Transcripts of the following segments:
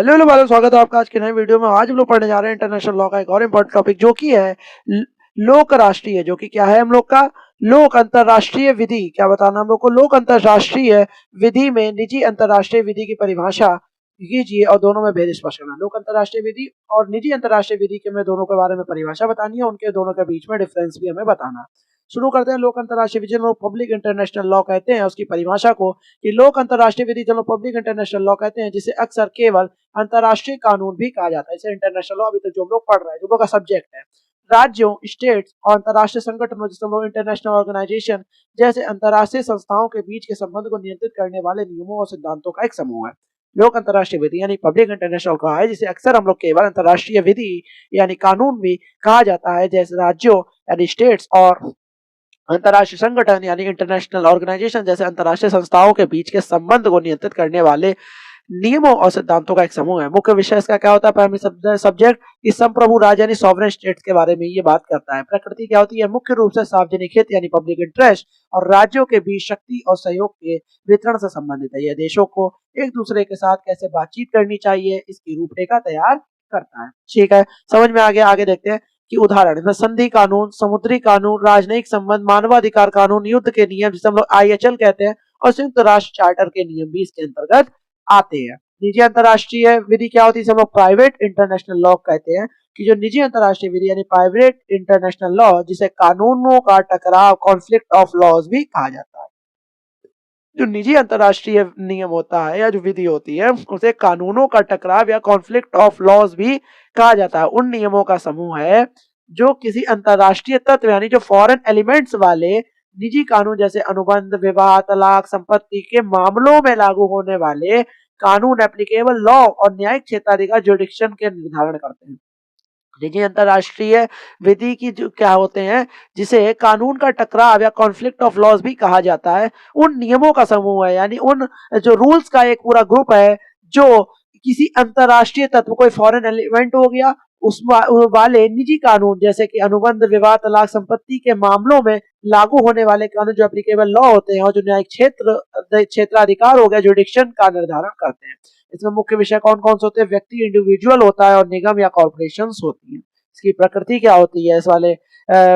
Hello hello भाइयों, स्वागत है आपका आज के नए वीडियो में। आज हम लोग पढ़ने जा रहे हैं इंटरनेशनल लॉ का एक और इम्पोर्टेंट टॉपिक, जो कि है लोक राष्ट्रीय। जो कि क्या है हम लोग का लोक अंतरराष्ट्रीय विधि। क्या बताना हम लोग को, लोक अंतरराष्ट्रीय विधि में निजी अंतरराष्ट्रीय विधि की परिभाषा कीजिए और दोनों में भेद स्पष्ट करना। लोक अंतरराष्ट्रीय विधि और निजी अंतरराष्ट्रीय विधि के में दोनों के बारे में परिभाषा बतानी है, उनके दोनों के बीच में डिफरेंस भी हमें बताना। शुरू करते हैं लोक अंतरराष्ट्रीय विधि, लोग पब्लिक इंटरनेशनल लॉ कहते हैं, उसकी परिभाषा को कि लोक अंतरराष्ट्रीय विधि जो पब्लिक इंटरनेशनल लॉ कहते हैं, जिसे अक्सर केवल अंतरराष्ट्रीय कानून भी कहा जाता है। इसे इंटरनेशनल लॉ अभी तक जो हम लोग पढ़ रहे हैं, जो का सब्जेक्ट है, राज्यों, स्टेट्स और अंतरराष्ट्रीय संगठनों जिसे हम लोग इंटरनेशनल ऑर्गेनाइजेशन जैसे अंतरराष्ट्रीय संस्थाओं के बीच के संबंध को नियंत्रित करने वाले नियमों और सिद्धांतों का एक समूह है। लोक अंतरराष्ट्रीय विधि यानी पब्लिक इंटरनेशनल कहा है, जिसे अक्सर हम लोग केवल अंतरराष्ट्रीय विधि यानी कानून भी कहा जाता है, जैसे राज्यों यानी स्टेट्स और अंतरराष्ट्रीय संगठन यानी इंटरनेशनल ऑर्गेनाइजेशन जैसे अंतरराष्ट्रीय संस्थाओं के बीच के संबंध को नियंत्रित करने वाले नियमों और सिद्धांतों का एक समूह है। मुख्य विषय इसका क्या होता है? प्राइमरी सब्जेक्ट इस संप्रभु राज्य यानी सॉवरेन स्टेट्स के बारे में ये बात करता है। प्रकृति क्या होती है? मुख्य रूप से सार्वजनिक हित यानी पब्लिक इंटरेस्ट और राज्यों के बीच शक्ति और सहयोग के वितरण से संबंधित है। यह देशों को एक दूसरे के साथ कैसे बातचीत करनी चाहिए, इसकी रूपरेखा तैयार करता है। ठीक है, समझ में आ गया। आगे देखते हैं कि उदाहरण इसमें संधि कानून, समुद्री कानून, राजनयिक संबंध, मानवाधिकार कानून, युद्ध के नियम जिसे हम लोग IHL कहते हैं, और संयुक्त राष्ट्र चार्टर के नियम भी इसके अंतर्गत आते हैं। निजी अंतरराष्ट्रीय विधि क्या होती है? हम लोग प्राइवेट इंटरनेशनल लॉ कहते हैं, कि जो निजी अंतरराष्ट्रीय विधि यानी प्राइवेट इंटरनेशनल लॉ, जिसे कानूनों का टकराव कॉन्फ्लिक्ट ऑफ लॉज भी कहा जाता है। जो निजी अंतरराष्ट्रीय नियम होता है या जो विधि होती है, उसे कानूनों का टकराव या कॉन्फ्लिक्ट ऑफ लॉज भी कहा जाता है। उन नियमों का समूह है जो किसी अंतरराष्ट्रीय तत्व यानी जो फॉरेन एलिमेंट्स वाले निजी कानून जैसे अनुबंध, विवाह, तलाक, संपत्ति के मामलों में लागू होने वाले कानून, एप्लीकेबल लॉ और न्यायिक क्षेत्राधिकार जुरिडिक्शन के निर्धारण करते हैं। निजी अंतरराष्ट्रीय विधि की जो क्या होते हैं, जिसे कानून का टकराव या कॉन्फ्लिक्ट ऑफ लॉज भी कहा जाता है, उन नियमों का समूह है, यानी उन जो रूल्स का एक पूरा ग्रुप है जो किसी अंतरराष्ट्रीय तत्व, कोई फॉरेन एलिमेंट हो गया, उस वाले निजी कानून जैसे कि अनुबंध, विवाह, तलाक, संपत्ति के मामलों में लागू होने वाले कानून जो एप्लीकेबल लॉ होते हैं, और जो न्यायिक क्षेत्राधिकार हो गया जुरिडिक्शन का निर्धारण करते हैं। इसमें मुख्य विषय कौन कौन से होते हैं? व्यक्ति इंडिविजुअल होता है और निगम या कॉर्पोरेशंस होती हैं। इसकी प्रकृति क्या होती है इस वाले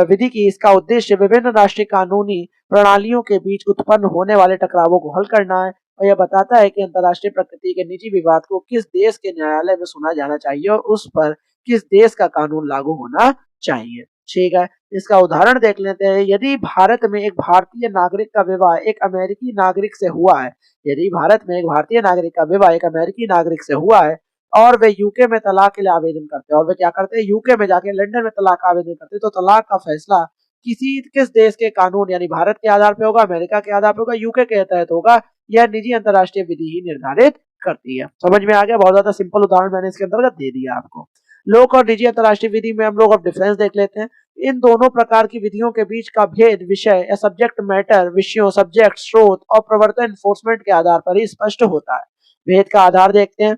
विधि की? इसका उद्देश्य विभिन्न राष्ट्रीय कानूनी प्रणालियों के बीच उत्पन्न होने वाले टकरावों को हल करना है, और यह बताता है कि अंतरराष्ट्रीय प्रकृति के निजी विवाद को किस देश के न्यायालय में सुना जाना चाहिए और उस पर किस देश का कानून लागू होना चाहिए। ठीक है, इसका उदाहरण देख लेते हैं। यदि भारत में एक भारतीय नागरिक का विवाह एक अमेरिकी नागरिक से हुआ है, यदि भारत में एक भारतीय नागरिक का विवाह एक अमेरिकी नागरिक से हुआ है और वे यूके में तलाक के लिए आवेदन करते हैं, और वे क्या करते हैं? यूके में जाके लंदन में तलाक का आवेदन करते हैं, तो तलाक का फैसला किस देश के कानून यानी भारत के आधार पे होगा, अमेरिका के आधार पे होगा, यूके के तहत होगा? यह निजी अंतरराष्ट्रीय विधि ही निर्धारित करती है। समझ में आ गया? बहुत ज्यादा सिंपल उदाहरण मैंने इसके अंतर्गत दे दिया आपको। लोक और निजी अंतरराष्ट्रीय विधि में हम लोग अब डिफरेंस देख लेते हैं। इन दोनों प्रकार की विधियों के बीच का भेद विषय या सब्जेक्ट मैटर, विषयों, सब्जेक्ट, स्रोत और प्रवर्तन एनफोर्समेंट के आधार पर ही स्पष्ट होता है। भेद का आधार देखते हैं।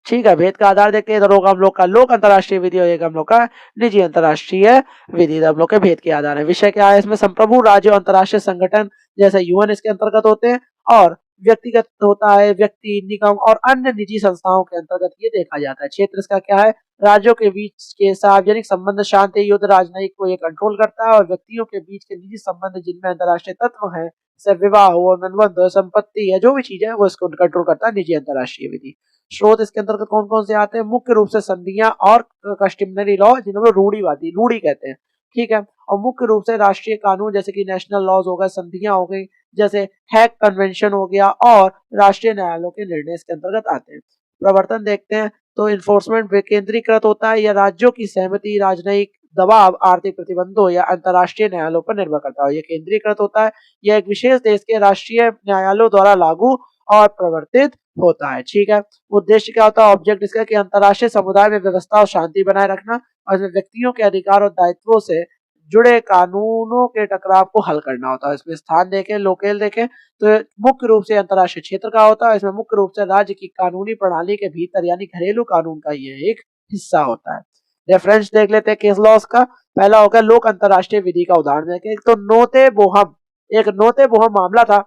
ठीक है, भेद का आधार देखते हैं। इधर होगा हम लोग का लोक अंतरराष्ट्रीय विधि और एक हम लोग का निजी अंतरराष्ट्रीय विधि। हम लोग के भेद के आधार है। विषय क्या है इसमें? संप्रभु राज्य अंतरराष्ट्रीय संगठन जैसे UN इसके अंतर्गत होते हैं, और व्यक्तिगत होता है व्यक्ति, निगम और अन्य निजी संस्थाओं के अंतर्गत ये देखा जाता है। क्षेत्र इसका क्या है? राज्यों के बीच के सार्वजनिक संबंध, शांति, युद्ध, राजनयिक को ये कंट्रोल करता है, और व्यक्तियों के बीच के निजी संबंध जिनमें अंतरराष्ट्रीय तत्व है, जैसे विवाह हो, अनुबंध, संपत्ति है, जो भी चीज है वो इसको कंट्रोल करता है निजी अंतरराष्ट्रीय विधि। स्रोत इसके अंतर्गत कौन कौन से आते हैं? मुख्य रूप से संधियां और कस्टमरी लॉ, जिन्हें रूढ़िवादी रूढ़ी कहते हैं। ठीक है, और मुख्य रूप से राष्ट्रीय कानून जैसे कि नेशनल लॉज हो गए, संधियां हो गई जैसे हैग कन्वेंशन हो गया, और राष्ट्रीय न्यायालयों के निर्णय इसके अंतर्गत आते हैं। प्रवर्तन देखते हैं तो इन्फोर्समेंट केंद्रीकृत होता है, या राज्यों की सहमति, राजनयिक दबाव, आर्थिक प्रतिबंधों या अंतरराष्ट्रीय न्यायालयों पर निर्भर करता है। यह केंद्रीकृत होता है, यह एक विशेष देश के राष्ट्रीय न्यायालयों द्वारा लागू और प्रवर्तित होता है। ठीक है, उद्देश्य क्या होता है? ऑब्जेक्ट इसका कि अंतरराष्ट्रीय समुदाय में व्यवस्था और शांति बनाए रखना, और व्यक्तियों के अधिकार और दायित्वों से जुड़े कानूनों के टकराव को हल करना होता है। इसमें स्थान देखें, लोकेल देखें तो मुख्य रूप से अंतरराष्ट्रीय क्षेत्र का होता है। इसमें मुख्य रूप से राज्य की कानूनी प्रणाली के भीतर यानी घरेलू कानून का यह एक हिस्सा होता है। रेफरेंस देख लेते हैं केस लॉस का। पहला होगा लोक अंतरराष्ट्रीय विधि का उदाहरण देखें तो नोते बोहम, एक नोते बोहम मामला था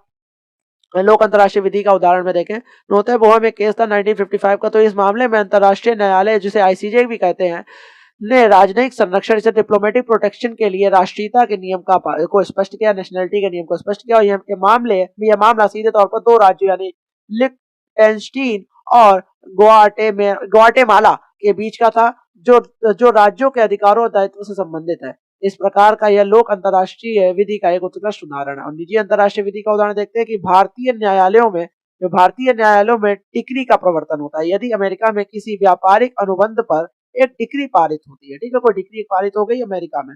लोक अंतर्राष्ट्रीय विधि का उदाहरण में देखें, नोतेबोहा में केस था 1955 का। तो इस मामले में अंतर्राष्ट्रीय न्यायालय, जिसे आईसीजे भी कहते हैं, ने राजनयिक संरक्षण से डिप्लोमेटिक प्रोटेक्शन के लिए राष्ट्रीयता के नियम को स्पष्ट किया, नेशनलिटी के नियम को स्पष्ट किया। और यह मामला सीधे तौर पर दो राज्यों यानी लिक्टेनस्टीन और ग्वाटेमाला के बीच का था, जो जो राज्यों के अधिकारों और दायित्व से संबंधित है। इस प्रकार का यह लोक अंतर्राष्ट्रीय विधि का एक उत्कृष्ट उदाहरण है। और निजी अंतर्राष्ट्रीय विधि का उदाहरण देखते हैं कि भारतीय न्यायालयों में डिक्री का प्रवर्तन होता है। यदि अमेरिका में किसी व्यापारिक अनुबंध पर एक डिक्री पारित होती है, ठीक है, कोई डिक्री पारित हो गई अमेरिका में,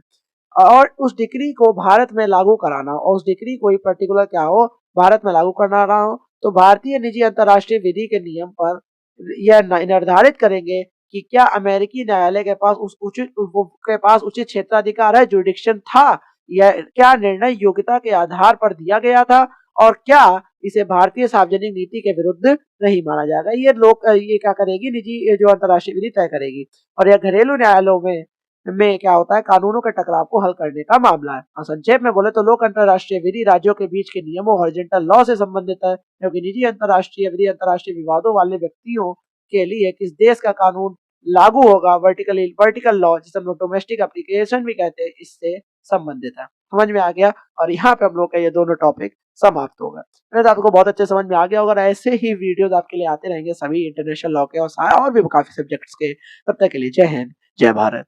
और उस डिक्री को भारत में लागू कराना हो, और उस डिक्री कोई पर्टिकुलर क्या हो, भारत में लागू करना रहा हो, तो भारतीय निजी अंतर्राष्ट्रीय विधि के नियम पर यह निर्धारित करेंगे कि क्या अमेरिकी न्यायालय के पास उचित क्षेत्राधिकार है, जुरिडिक्शन था, या क्या निर्णय योग्यता के आधार पर दिया गया था, और क्या इसे भारतीय सार्वजनिक नीति के विरुद्ध नहीं माना जाएगा। ये क्या करेगी, निजी जो अंतर्राष्ट्रीय विधि तय करेगी। और यह घरेलू न्यायालयों में क्या होता है, कानूनों के टकराव को हल करने का मामला है। और संक्षेप में बोले तो लोक अंतर्राष्ट्रीय विधि राज्यों के बीच के नियमों, हॉरिजॉन्टल लॉ से संबंधित है, क्योंकि निजी अंतर्राष्ट्रीय विधि अंतर्राष्ट्रीय विवादों वाले व्यक्तियों के लिए किस देश का कानून लागू होगा, वर्टिकल लॉ, जिसे हम लोग डोमेस्टिक एप्लीकेशन भी कहते हैं, इससे संबंधित है। समझ में आ गया। और यहाँ पे हम लोग का ये दोनों टॉपिक समाप्त हो गए। मेरे आपको बहुत अच्छे समझ में आ गया होगा। ऐसे ही वीडियोस आपके लिए आते रहेंगे सभी इंटरनेशनल लॉ के और भी काफी सब्जेक्ट्स के। तब तक के लिए जय हिंद, जय भारत।